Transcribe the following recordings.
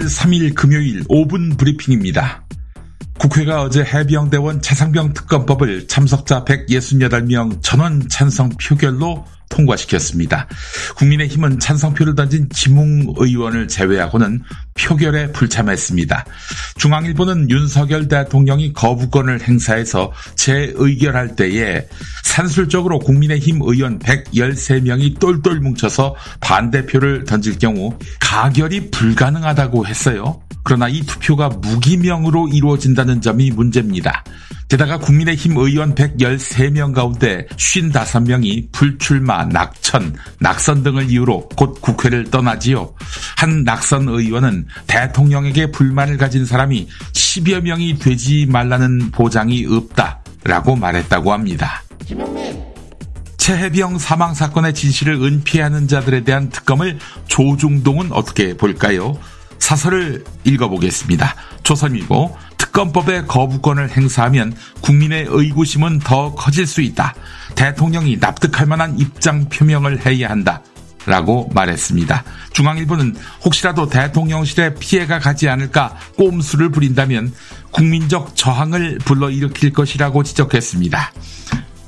3일 금요일 5분 브리핑입니다. 국회가 어제 해병대원 최상병 특검법을 참석자 168명 전원 찬성 표결로 통과시켰습니다. 국민의힘은 찬성표를 던진 지뭉 의원을 제외하고는 표결에 불참했습니다. 중앙일보는 윤석열 대통령이 거부권을 행사해서 재의결할 때에 산술적으로 국민의힘 의원 113명이 똘똘 뭉쳐서 반대표를 던질 경우 가결이 불가능하다고 했어요. 그러나 이 투표가 무기명으로 이루어진다는 점이 문제입니다. 게다가 국민의힘 의원 113명 가운데 55명이 불출마, 낙천, 낙선 등을 이유로 곧 국회를 떠나지요. 한 낙선 의원은 대통령에게 불만을 가진 사람이 10여 명이 되지 말라는 보장이 없다라고 말했다고 합니다. 최해병 사망 사건의 진실을 은폐하는 자들에 대한 특검을 조중동은 어떻게 볼까요? 사설을 읽어보겠습니다. 조선일보, 특검법에 거부권을 행사하면 국민의 의구심은 더 커질 수 있다. 대통령이 납득할 만한 입장 표명을 해야 한다. 라고 말했습니다. 중앙일보는 혹시라도 대통령실에 피해가 가지 않을까 꼼수를 부린다면 국민적 저항을 불러일으킬 것이라고 지적했습니다.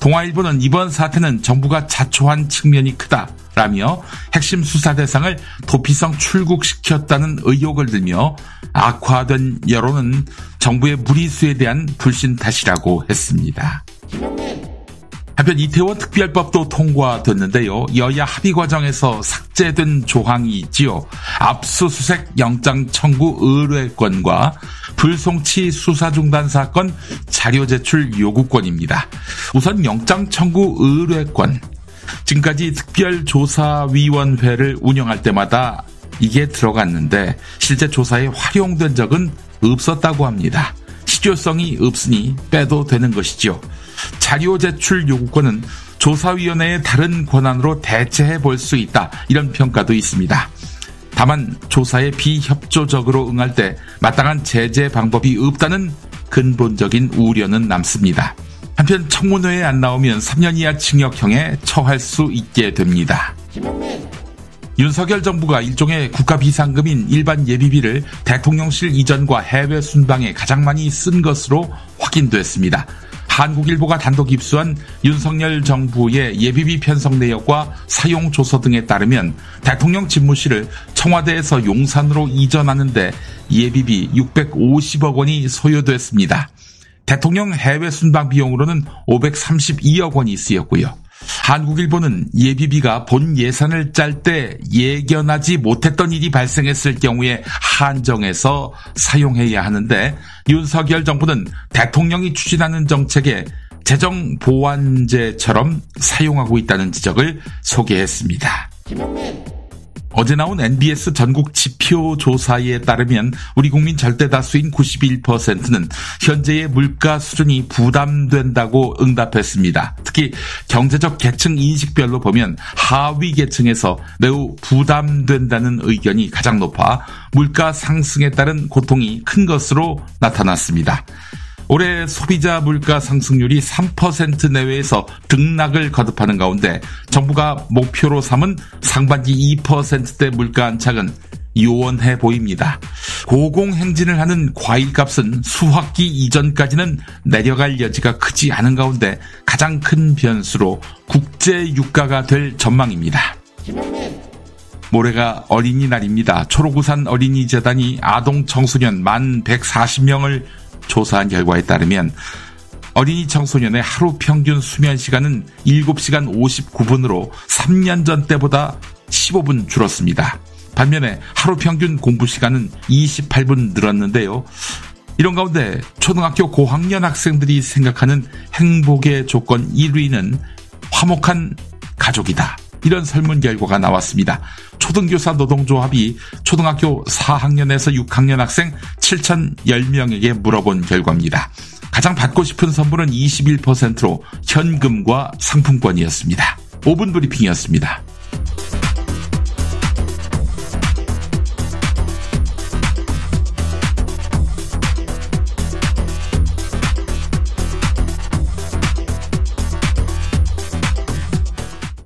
동아일보는 이번 사태는 정부가 자초한 측면이 크다라며 핵심 수사 대상을 도피성 출국시켰다는 의혹을 들며 악화된 여론은 정부의 무리수에 대한 불신 탓이라고 했습니다. 한편 이태원 특별법도 통과됐는데요. 여야 합의 과정에서 삭제된 조항이 있지요. 압수수색 영장 청구 의뢰권과 불송치 수사 중단 사건 자료 제출 요구권입니다. 우선 영장 청구 의뢰권. 지금까지 특별조사위원회를 운영할 때마다 이게 들어갔는데 실제 조사에 활용된 적은 없었다고 합니다. 실효성이 없으니 빼도 되는 것이죠. 자료 제출 요구권은 조사위원회의 다른 권한으로 대체해 볼 수 있다. 이런 평가도 있습니다. 다만 조사에 비협조적으로 응할 때 마땅한 제재 방법이 없다는 근본적인 우려는 남습니다. 한편 청문회에 안 나오면 3년 이하 징역형에 처할 수 있게 됩니다. 윤석열 정부가 일종의 국가 비상금인 일반 예비비를 대통령실 이전과 해외 순방에 가장 많이 쓴 것으로 확인됐습니다. 한국일보가 단독 입수한 윤석열 정부의 예비비 편성 내역과 사용 조서 등에 따르면 대통령 집무실을 청와대에서 용산으로 이전하는데 예비비 650억 원이 소요됐습니다. 대통령 해외 순방 비용으로는 532억 원이 쓰였고요. 한국일보는 예비비가 본 예산을 짤 때 예견하지 못했던 일이 발생했을 경우에 한정해서 사용해야 하는데 윤석열 정부는 대통령이 추진하는 정책에 재정 보완제처럼 사용하고 있다는 지적을 소개했습니다. 어제 나온 NBS 전국 지표 조사에 따르면 우리 국민 절대 다수인 91%는 현재의 물가 수준이 부담된다고 응답했습니다. 특히 경제적 계층 인식별로 보면 하위 계층에서 매우 부담된다는 의견이 가장 높아 물가 상승에 따른 고통이 큰 것으로 나타났습니다. 올해 소비자 물가 상승률이 3% 내외에서 등락을 거듭하는 가운데 정부가 목표로 삼은 상반기 2%대 물가 안착은 요원해 보입니다. 고공행진을 하는 과일값은 수학기 이전까지는 내려갈 여지가 크지 않은 가운데 가장 큰 변수로 국제유가가 될 전망입니다. 모레가 어린이날입니다. 초록우산 어린이재단이 아동 청소년 만 140명을 조사한 결과에 따르면 어린이 청소년의 하루 평균 수면 시간은 7시간 59분으로 3년 전 때보다 15분 줄었습니다. 반면에 하루 평균 공부 시간은 28분 늘었는데요. 이런 가운데 초등학교 고학년 학생들이 생각하는 행복의 조건 1위는 화목한 가족이다. 이런 설문 결과가 나왔습니다. 초등교사 노동조합이 초등학교 4학년에서 6학년 학생 7,010명에게 물어본 결과입니다. 가장 받고 싶은 선물은 21%로 현금과 상품권이었습니다. 5분 브리핑이었습니다.